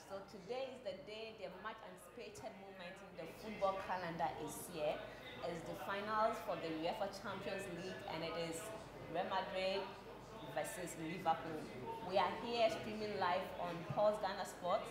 So today is the day, the much anticipated moment in the football calendar is here. It's the finals for the UEFA Champions League, and it is Real Madrid versus Liverpool. We are here streaming live on Pulse Ghana Sports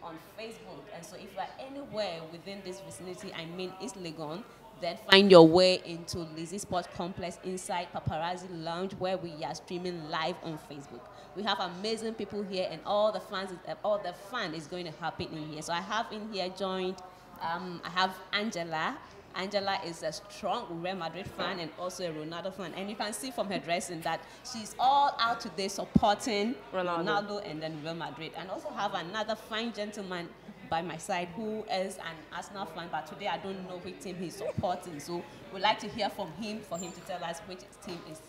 on Facebook. And so if you are anywhere within this vicinity, I mean East Legon, then find your way into Lizzie Sports Complex inside Paparazzi Lounge, where we are streaming live on Facebook. We have amazing people here, and all the fun is going to happen in here. So I have in here joined, I have Angela. Angela is a strong Real Madrid fan and also a Ronaldo fan. And you can see from her dressing that she's all out today supporting Ronaldo and then Real Madrid. And also have another fine gentleman by my side who is an Arsenal fan, but today I don't know which team he's supporting. So we'd like to hear from him for him to tell us which team is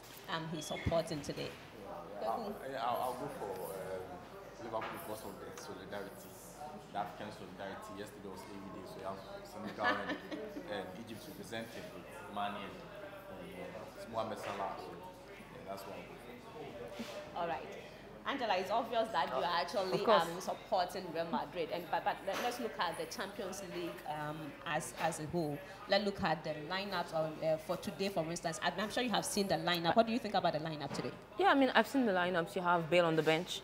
he's supporting today. I'll go for Liverpool because of the solidarity, the African solidarity. Yesterday was AV Day, so you have Senegal and Egypt represented with Mane and Mohamed Salah. So that's what I'll go for. All right. Angela, it's obvious that you are actually supporting Real Madrid, but let's look at the Champions League as a whole. Let's look at the lineups for today, for instance. I'm sure you have seen the lineup. What do you think about the lineup today? Yeah, I mean, I've seen the lineups. You have Bale on the bench,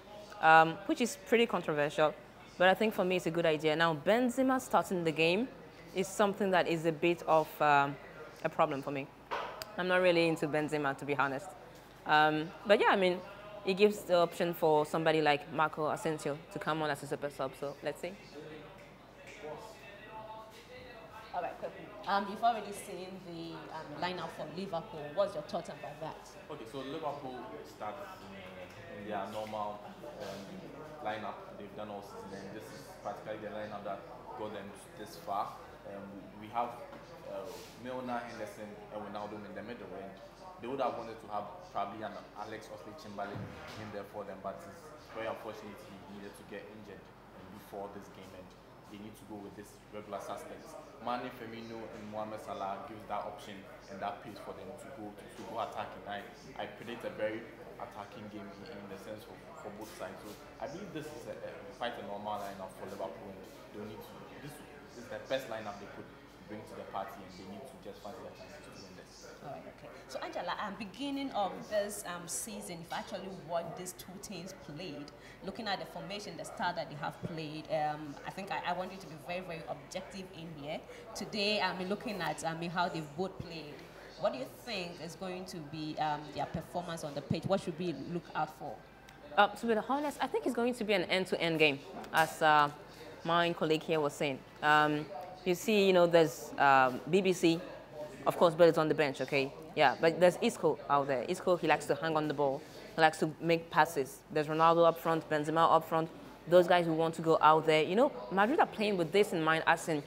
which is pretty controversial, but I think for me it's a good idea. Now, Benzema starting the game is something that is a bit of a problem for me. I'm not really into Benzema, to be honest. But yeah, I mean, it gives the option for somebody like Marco Asensio to come on as a super sub. So let's see. All right, cool. You've already seen the lineup for Liverpool. What's your thoughts about that? Okay, so Liverpool starts in their normal lineup they've done all season, and this is practically the lineup that got them this far. We have Milner, Henderson, and Ronaldo in the middle, and they would have wanted to have probably an Alex Oxlade-Chamberlain in there for them, but it's very unfortunate he needed to get injured before this game, and they need to go with this regular suspects. Mane, Firmino, and Mohamed Salah gives that option and that pace for them to go attacking. I predict a very attacking game in the sense for both sides. So I believe this is quite a normal lineup for Liverpool, and they need to. This is the best lineup they could bring to the party, and they need to just find their chances to win this. All right, okay. So Angela, beginning of this season, if actually what these two teams played, looking at the formation, the style that they have played, I think I want you to be very, very objective in here. Today, looking at how they've both played, what do you think is going to be their performance on the pitch? What should we look out for? To be honest, I think it's going to be an end-to-end game, as my colleague here was saying. You see, there's BBC. Of course, Bale is on the bench, okay? Yeah, but there's Isco out there. Isco, he likes to hang on the ball. He likes to make passes. There's Ronaldo up front, Benzema up front. Those guys who want to go out there. Madrid are playing with this in mind, as in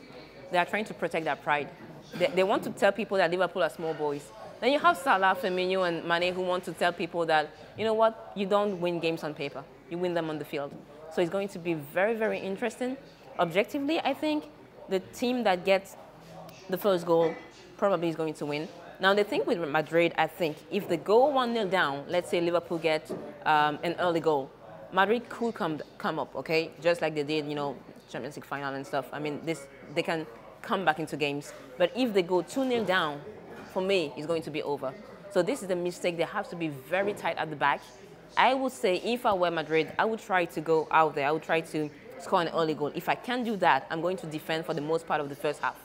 they are trying to protect their pride. They want to tell people that Liverpool are small boys. Then you have Salah, Firmino, and Mane who want to tell people that, you know what, you don't win games on paper. You win them on the field. So it's going to be very, very interesting. Objectively, I think the team that gets the first goal probably is going to win. Now, the thing with Madrid, I think, if they go 1-0 down, let's say Liverpool gets an early goal, Madrid could come up, okay? Just like they did, Champions League final and stuff. I mean, they can come back into games. But if they go 2-0 down, for me, it's going to be over. So this is the mistake. They have to be very tight at the back. I would say if I were Madrid, I would try to go out there. I would try to score an early goal. If I can't do that, I'm going to defend for the most part of the first half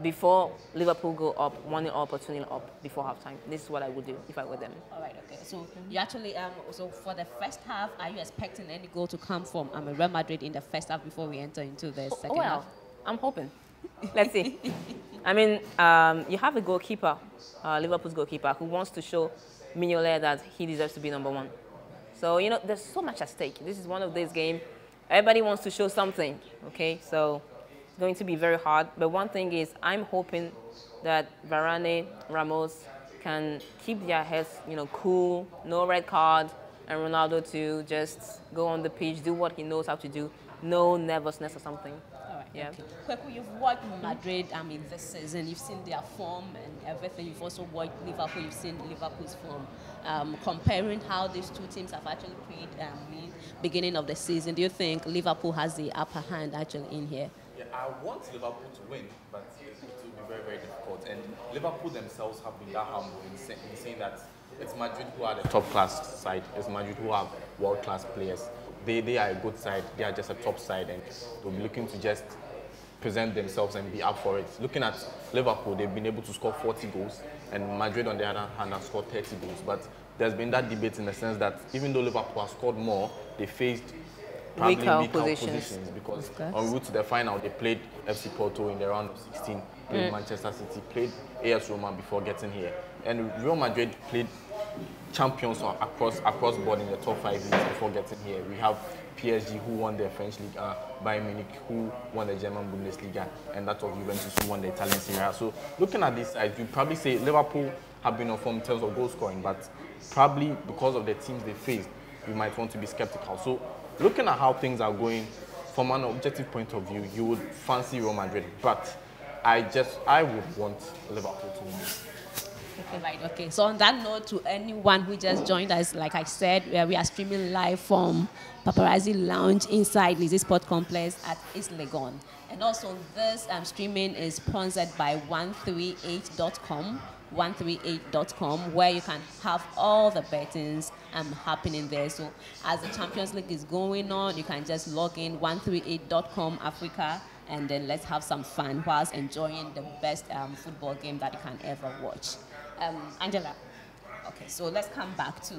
before Liverpool go up 1-0 up or 2-0 up before halftime. This is what I would do if I were them. All right, okay. So you actually, so for the first half, are you expecting any goal to come from Real Madrid in the first half before we enter into the second half? I'm hoping. Let's see. I mean, you have a goalkeeper, Liverpool's goalkeeper, who wants to show Mignolet that he deserves to be number one. So, there's so much at stake. This is one of these games. Everybody wants to show something, okay? So it's going to be very hard. But one thing is, I'm hoping that Varane, Ramos can keep their heads, cool, no red card, and Ronaldo to just go on the pitch, do what he knows how to do, no nervousness or something. All right. Yeah. Okay. Kweku, you've watched Madrid, this season. You've seen their form and everything. You've also watched Liverpool. You've seen Liverpool's form. Comparing how these two teams have actually played beginning of the season, do you think Liverpool has the upper hand actually in here? Yeah, I want Liverpool to win, but it will be very, very difficult. And Liverpool themselves have been that humble in saying that it's Madrid who are the top class side. It's Madrid who have world class players. They are a good side. They are just a top side, and they'll be looking to just present themselves and be up for it. Looking at Liverpool, they've been able to score 40 goals, and Madrid, on the other hand, has scored 30 goals. But there's been that debate in the sense that even though Liverpool has scored more, they faced probably weaker positions because en route to the final, they played FC Porto in the round of 16, played Manchester City, played AS Roma before getting here. And Real Madrid played champions across board in the top 5 leagues before getting here. We have PSG who won the French League, Bayern Munich who won the German Bundesliga, and that of Juventus who won the Italian Serie A. So looking at this side, you'd probably say Liverpool have been on form in terms of goal scoring, but probably because of the teams they faced, you might want to be skeptical. So looking at how things are going, from an objective point of view, you would fancy Real Madrid, but I would want Liverpool to win this. Okay, right, okay. So on that note, to anyone who just joined us, like I said, we are streaming live from Paparazzi Lounge inside Lizzie Sport Complex at East Legon. And also this streaming is sponsored by 138.com. 138.com, where you can have all the bettings happening there. So as the Champions League is going on, you can just log in 138.com Africa, and then let's have some fun whilst enjoying the best football game that you can ever watch. Angela, okay, so let's come back to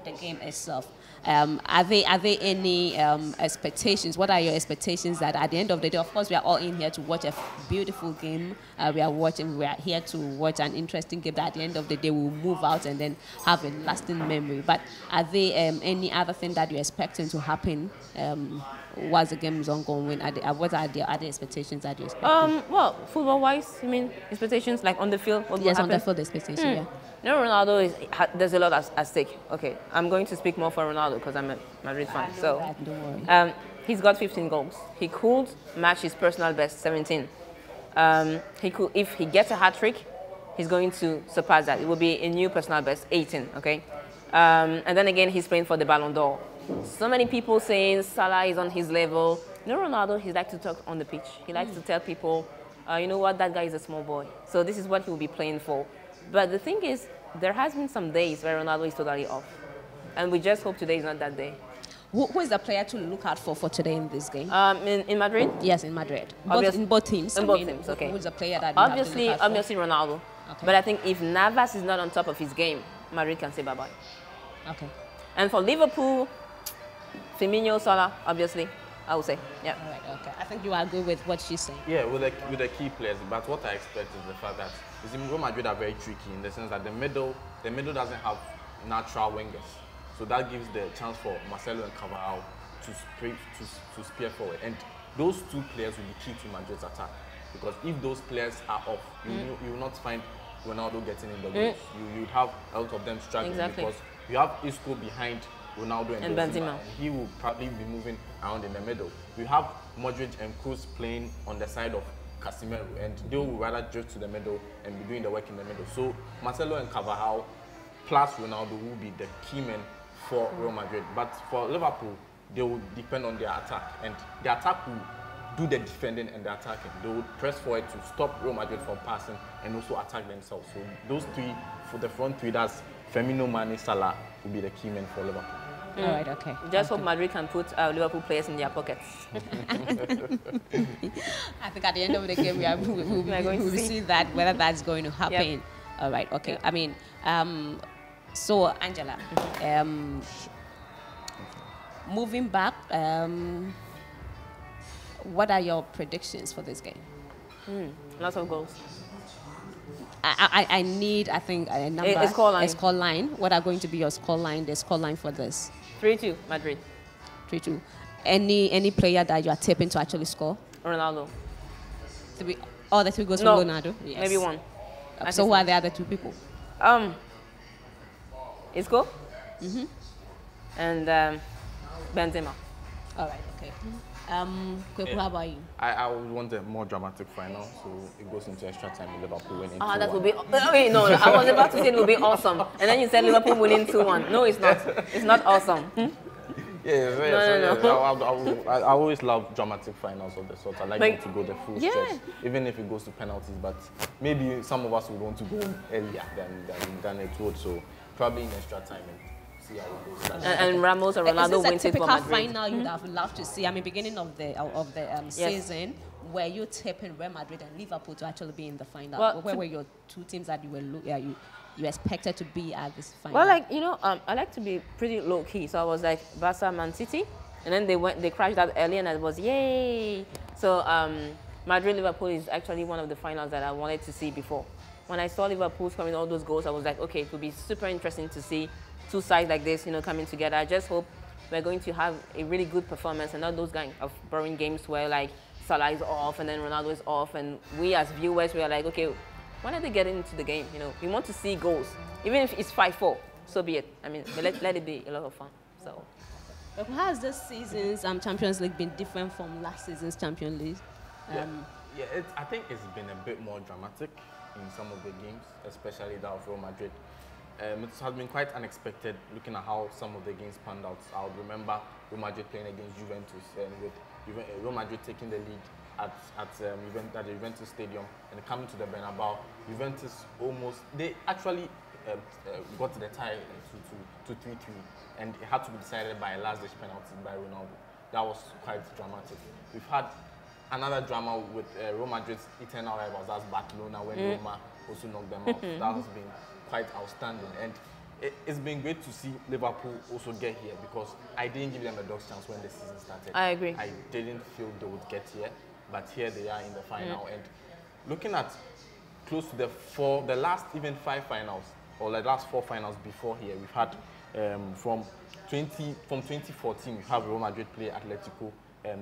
the game itself. Are there any expectations? What are your expectations that at the end of the day, of course, we are all in here to watch a beautiful game. We are here to watch an interesting game that at the end of the day we'll move out and then have a lasting memory. But are there any other thing that you're expecting to happen while the game is ongoing? What are the other expectations that you're expecting? Well, football-wise, you mean expectations like on the field? What yes, on the field expectation, yeah. No, Ronaldo there's a lot at stake. Okay, I'm going to speak more for Ronaldo because I'm a Madrid fan. So, don't worry. He's got 15 goals. He could match his personal best, 17. If he gets a hat trick, he's going to surpass that. It will be a new personal best, 18. Okay, and then again, he's playing for the Ballon d'Or. So many people saying Salah is on his level. No, Ronaldo, he likes to talk on the pitch. He likes to tell people, you know what, that guy is a small boy. So this is what he will be playing for. But the thing is, there has been some days where Ronaldo is totally off. And we just hope today is not that day. Who is the player to look out for today in this game? In Madrid? Yes, in Madrid. In both teams. In both teams, okay. Who's the player that obviously Okay. Ronaldo. But I think if Navas is not on top of his game, Madrid can say bye-bye. Okay. And for Liverpool, Firmino, Salah, obviously, I would say, yeah. All right, okay. I think you agree with what she's saying. Yeah, with the key players. But what I expect is the fact that Real Madrid are very tricky in the sense that the middle doesn't have natural wingers. So that gives the chance for Marcelo and Carvajal to spear forward. And those two players will be key to Madrid's attack. Because if those players are off, you will not find Ronaldo getting in the goals. You would have a lot of them struggling because you have Isco behind Ronaldo and Benzema. He will probably be moving around in the middle. We have Modric and Kroos playing on the side of Casemiro, and they will rather drift to the middle and be doing the work in the middle. So Marcelo and Carvajal plus Ronaldo will be the key men for Real Madrid. But for Liverpool, they will depend on their attack, and the attack will do the defending and the attacking. They will press forward to stop Real Madrid from passing and also attack themselves. So those three, for the front three, that's Firmino, Mane, Salah, will be the key men for Liverpool. All right, okay. Just hope Madrid can put Liverpool players in their pockets. I think at the end of the game, we'll see that, whether that's going to happen. Yep. All right, okay. Yep. I mean, so Angela, moving back, what are your predictions for this game? Lots of goals. I need, I think, a number. A scoreline. A scoreline. What are going to be your scoreline? The scoreline for this? 3-2, Madrid. 3-2. Any player that you are tipping to actually score? Ronaldo. All the 3 goals from Ronaldo? Yes. Maybe one. So who are the other 2 people? Isco, and Benzema. All right, okay. Kweku, how about you? I would want a more dramatic final, so it goes into extra time with Liverpool winning. Ah, that would be. Wait, no, I was about to say it would be awesome, and then you said Liverpool winning 2-1. No, it's not. It's not awesome. I always love dramatic finals of the sort. I like them to go the full stretch, even if it goes to penalties. But maybe some of us would want to go earlier than it would. So probably in extra time and see how it goes. And Ramos and Ronaldo wins it for Madrid. Is this a typical final you'd have loved to see? I mean, beginning of the season, where you tipping Real Madrid and Liverpool to actually be in the final? Well, where were your two teams that you expected to be at this final? Well, like, you know, I like to be pretty low key. So I was like Barca, Man City, and then they crashed out early, and I was yay. So Madrid Liverpool is actually one of the finals that I wanted to see before. When I saw Liverpool scoring all those goals, I was like, okay, it would be super interesting to see two sides like this, you know, coming together. I just hope we're going to have a really good performance and not those kind of boring games where like Salah is off and then Ronaldo is off, and we as viewers, we are like, okay, when are they getting into the game? You know, we want to see goals. Even if it's 5-4, so be it. I mean, let it be a lot of fun. So, but how has this season's Champions League been different from last season's Champions League? I think it's been a bit more dramatic in some of the games, especially that of Real Madrid. It has been quite unexpected looking at how some of the games panned out. I would remember Real Madrid playing against Juventus, and with Real Madrid taking the lead at the Juventus Stadium and coming to the Bernabeu. Juventus they actually got the tie to 3-3, and it had to be decided by a last-ditch penalty by Ronaldo. That was quite dramatic. We've had another drama with Real Madrid's eternal rivals, that's Barcelona, when Roma also knocked them out. That has been quite outstanding, and it's been great to see Liverpool also get here, because I didn't give them a dog's chance when the season started. I agree. I didn't feel they would get here, but here they are in the final. And looking at close to the last even 5 finals, or the last 4 finals before here, we've had from 2014 we have Real Madrid play Atletico.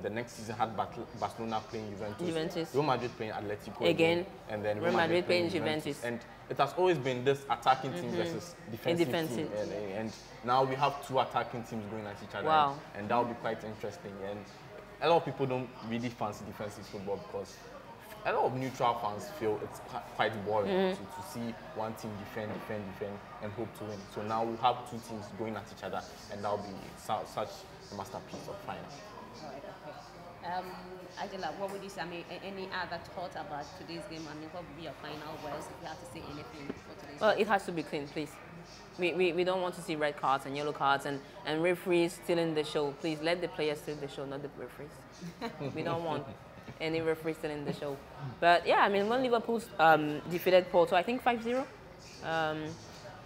The next season had Barcelona playing Juventus, Real Madrid playing Atletico again, and then Real Madrid playing Juventus. And it has always been this attacking team versus defensive team. And now we have 2 attacking teams going at each other. Wow. And that will be quite interesting. And a lot of people don't really fancy defensive football, because a lot of neutral fans feel it's quite boring to see one team defend, and hope to win. So now we have 2 teams going at each other, and that will be such a masterpiece of final. All right, okay. Angela, what would you say? I mean, any other thoughts about today's game? I mean, what would be your final words if you have to say anything for today's game? Well, it has to be clean, please. We don't want to see red cards and yellow cards and referees stealing the show. Please let the players steal the show, not the referees. We don't want any referees stealing the show. But yeah, I mean, when Liverpool defeated Porto, I think 5-0.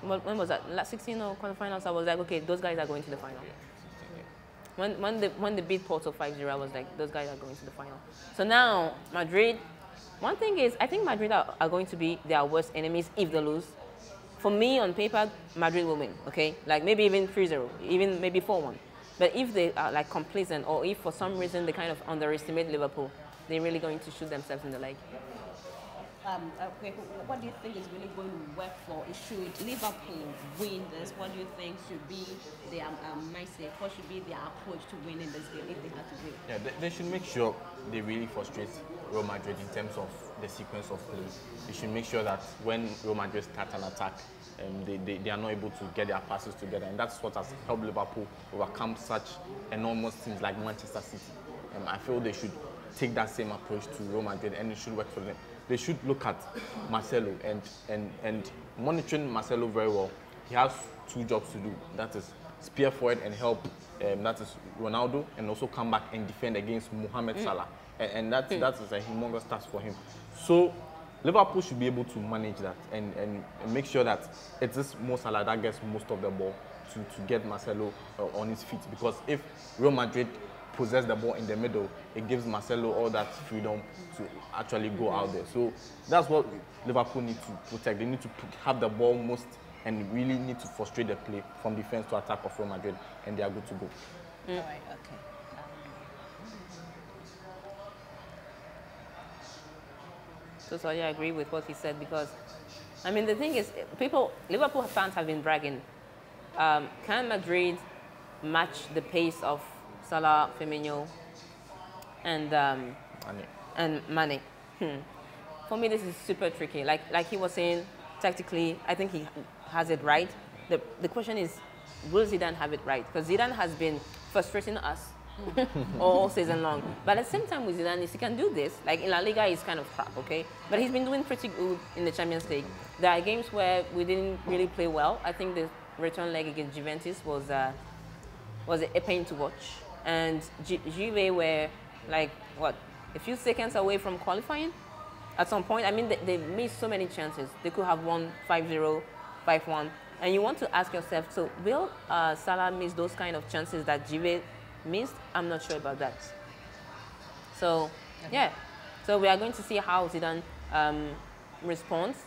When was that? Last 16 or quarterfinals, I was like, okay, those guys are going to the final. When they beat Porto 5-0, I was like, those guys are going to the final. So now, Madrid, one thing is, I think Madrid are going to be their worst enemies if they lose. For me, on paper, Madrid will win, okay? Like maybe even 3-0, even maybe 4-1. But if they are like complacent, or if for some reason they kind of underestimate Liverpool, they're really going to shoot themselves in the leg. Okay, what do you think is really going to work for? Should Liverpool win this? What do you think should be their mindset? What should be their approach to winning this game if they have to win? Yeah, they should make sure they really frustrate Real Madrid in terms of the sequence of play. They should make sure that when Real Madrid start an attack, they are not able to get their passes together, and that's what has helped Liverpool overcome such enormous teams like Manchester City. I feel they should take that same approach to Real Madrid, and it should work for them. They should look at Marcelo and monitoring Marcelo very well. He has 2 jobs to do. That is spear forward and help. That is Ronaldo, and also come back and defend against Mohamed Salah. And that is a humongous task for him. So Liverpool should be able to manage that and make sure that it is Mo Salah that gets most of the ball to get Marcelo on his feet. Because if Real Madrid possess the ball in the middle, it gives Marcelo all that freedom to actually go out there. So that's what Liverpool need to protect. They need to have the ball most, and really need to frustrate the play from defense to attack of Real Madrid, and they are good to go. All right, okay. So I agree with what he said, because, I mean, the thing is, Liverpool fans have been bragging Can Madrid match the pace of Salah, Firmino, and Mane? For me, this is super tricky. Like he was saying, tactically, I think he has it right. The question is, will Zidane have it right? Because Zidane has been frustrating us all season long. But at the same time with Zidane, if he can do this, like in La Liga, he's kind of crap, okay? But he's been doing pretty good in the Champions League. There are games where we didn't really play well. I think the return leg against Juventus was a pain to watch. And Juve were like, what, a few seconds away from qualifying at some point. I mean, they missed so many chances. They could have won 5-0, 5-1. And you want to ask yourself, so will Salah miss those kind of chances that Juve missed? I'm not sure about that. So, yeah. So we are going to see how Zidane responds.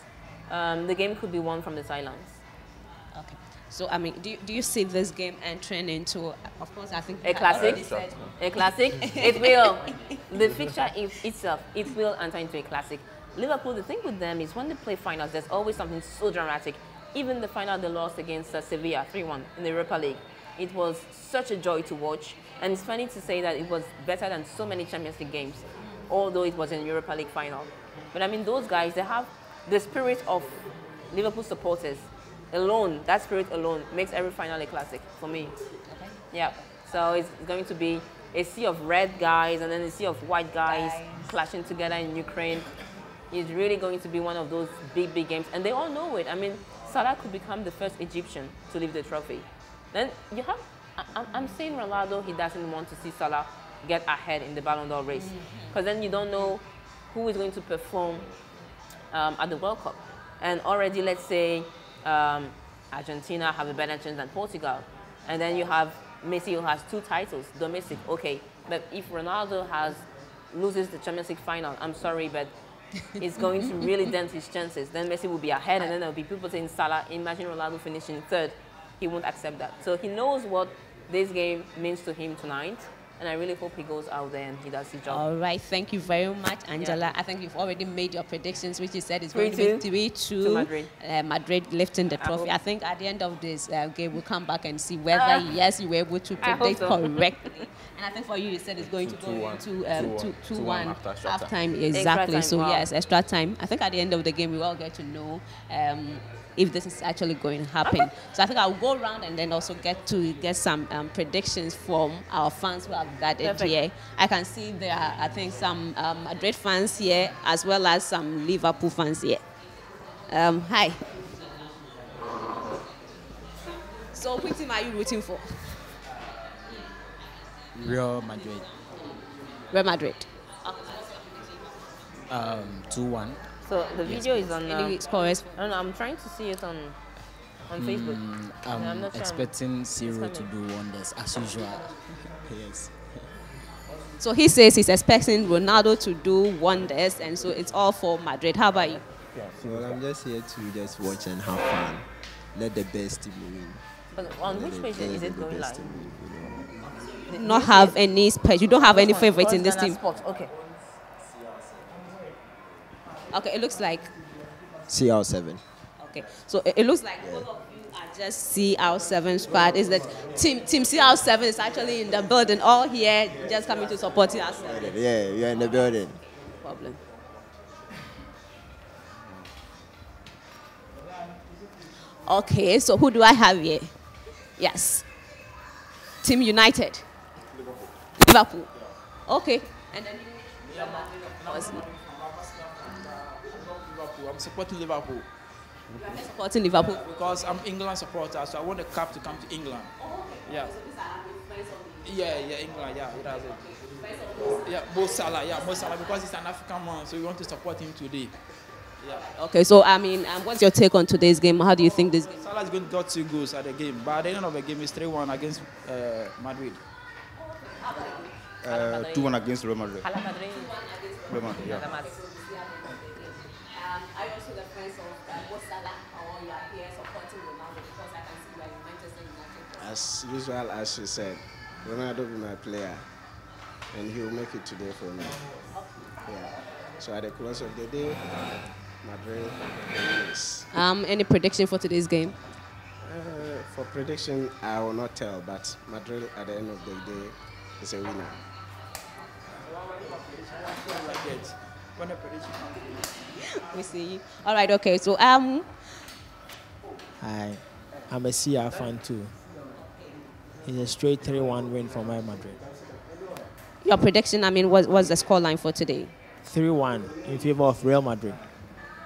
The game could be won from the silence. Okay. So, I mean, do you see this game entering into, of course, I think... A classic? A classic? It will. The fixture itself, it will enter into a classic. Liverpool, the thing with them is when they play finals, there's always something so dramatic. Even the final they lost against Sevilla, 3-1 in the Europa League. It was such a joy to watch. And it's funny to say that it was better than so many Champions League games, although it was in Europa League final. But I mean, those guys, they have the spirit of Liverpool supporters alone. That spirit alone makes every final a classic for me. Okay. Yeah. So it's going to be a sea of red guys and then a sea of white guys clashing together in Ukraine. It's really going to be one of those big, big games. And they all know it. I mean, Salah could become the first Egyptian to lift the trophy. Then you have, I'm saying Ronaldo, he doesn't want to see Salah get ahead in the Ballon d'Or race. Because then you don't know who is going to perform at the World Cup. And already, let's say, Argentina have a better chance than Portugal. And then you have Messi, who has 2 titles, domestic, okay. But if Ronaldo loses the Champions League final, I'm sorry, but it's going to really dent his chances. Then Messi will be ahead, and then there will be people saying Salah, imagine Ronaldo finishing 3rd. He won't accept that. So he knows what this game means to him tonight. And I really hope he goes out there and he does his job. All right. Thank you very much, Angela. Yeah. I think you've already made your predictions, which you said is going to be 3-2 to Madrid. Madrid lifting the trophy. I think at the end of this game, we'll come back and see whether, yes, you were able to predict correctly. And I think for you said it's going to go into 2-1 half time. Exactly. So, yes, extra time. I think at the end of the game, we all get to know if this is actually going to happen. Okay. So I think I'll go around and then also get some predictions from our fans who have gathered here. I can see there are, I think, some Madrid fans here as well as some Liverpool fans here. Hi. So which team are you rooting for? Real Madrid. Real Madrid. 2-1. So the video is on. Any scores? I don't know. I'm trying to see it on Facebook. I'm not expecting Zero to do wonders as usual. Yes. So he says he's expecting Ronaldo to do wonders, and so it's all for Madrid. How about you? Well, I'm just here to just watch and have fun. Let the best team win. But on which page is it going live? Not have any space. You don't have any favorites in this team. Okay. Okay, it looks like CR7. Okay, so it looks like all of you are just CR7 squad. Is that team CR7 is actually in the building, all here just coming to support CR7? Yeah, you're in the building. No problem. Okay, so who do I have here? Yes. Team United. Liverpool. Okay. And then you I'm supporting Liverpool. I'm supporting Liverpool because I'm England supporter, so I want the cup to come to England. Yeah. Yeah, England, yeah, that's it. Yeah, Mo Salah, because he's an African man, so we want to support him today. Yeah. Okay, so I mean, what's your take on today's game? How do you think this game? Salah is going to get 2 goals at the game, but at the end of the game, it's 3-1 against Madrid. 2-1 against Real Madrid. Real Madrid, yeah. Are you also the friends of Mo Salah, or you are here supporting Ronaldo because I can see you are in Manchester United? As usual, as she said, Ronaldo will be my player, and he will make it today for me. Yeah. So at the close of the day, Madrid wins. Any prediction for today's game? For prediction, I will not tell, but Madrid at the end of the day is a winner. When the prediction comes. We see you. All right, okay. So Hi, I'm a CR fan too. It's a straight 3-1 win for Real Madrid. your prediction, I mean, what's the scoreline for today? 3-1 in favor of Real Madrid.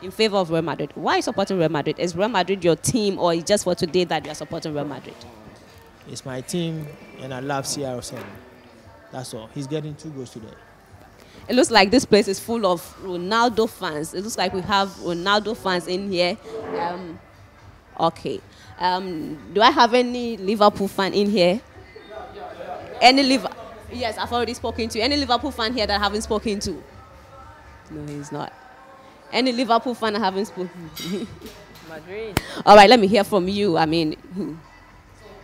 In favor of Real Madrid. Why are you supporting Real Madrid? Is Real Madrid your team, or is just for today that you are supporting Real Madrid? It's my team, and I love CR7. That's all. He's getting 2 goals today. It looks like this place is full of Ronaldo fans. It looks like we have Ronaldo fans in here. Okay. Do I have any Liverpool fan in here? Any Liverpool? Yes, I've already spoken to. Any Liverpool fan here that I haven't spoken to? No, he's not. Any Liverpool fan I haven't spoken to? Madrid. All right, let me hear from you. I mean,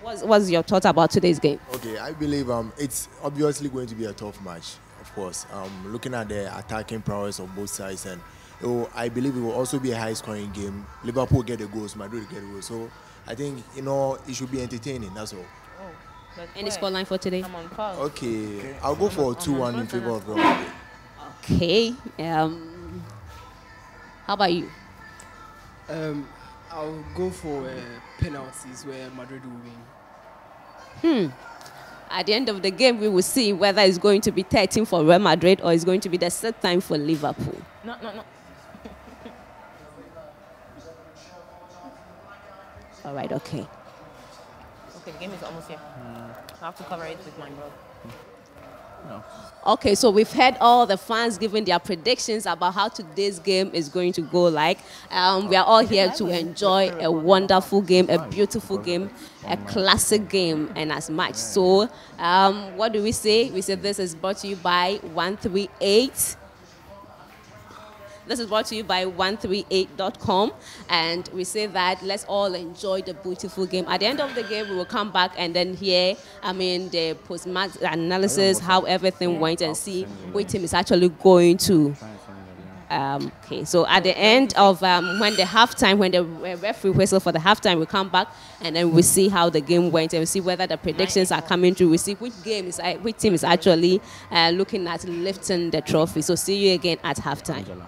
what's your thought about today's game? Okay, I believe it's obviously going to be a tough match, of course. Looking at the attacking prowess of both sides, and I believe it will also be a high-scoring game. Liverpool get the goals, Madrid get the goals. So I think, it should be entertaining, that's all. Any scoreline for today? Okay, I'll go for 2-1 in favor of Real Madrid. Okay. How about you? I'll go for penalties where Madrid will win. At the end of the game, we will see whether it's going to be 13 for Real Madrid or it's going to be the set time for Liverpool. No. All right, okay. Okay, the game is almost here. I have to cover it with my brother. No. Okay, so we've heard all the fans giving their predictions about how today's game is going to go like. We are all here to enjoy a wonderful game, a beautiful game, a classic game, and as much. So what do we say? We say this is brought to you by 138. This is brought to you by 138.com, and we say that let's all enjoy the beautiful game. At the end of the game, we will come back and then hear, the post-match analysis, how everything went, and see which team is actually going to. Okay, so at the end of when the referee whistle for the halftime, we come back and then we see how the game went and we see whether the predictions are coming through. We see which team is actually looking at lifting the trophy. So see you again at halftime.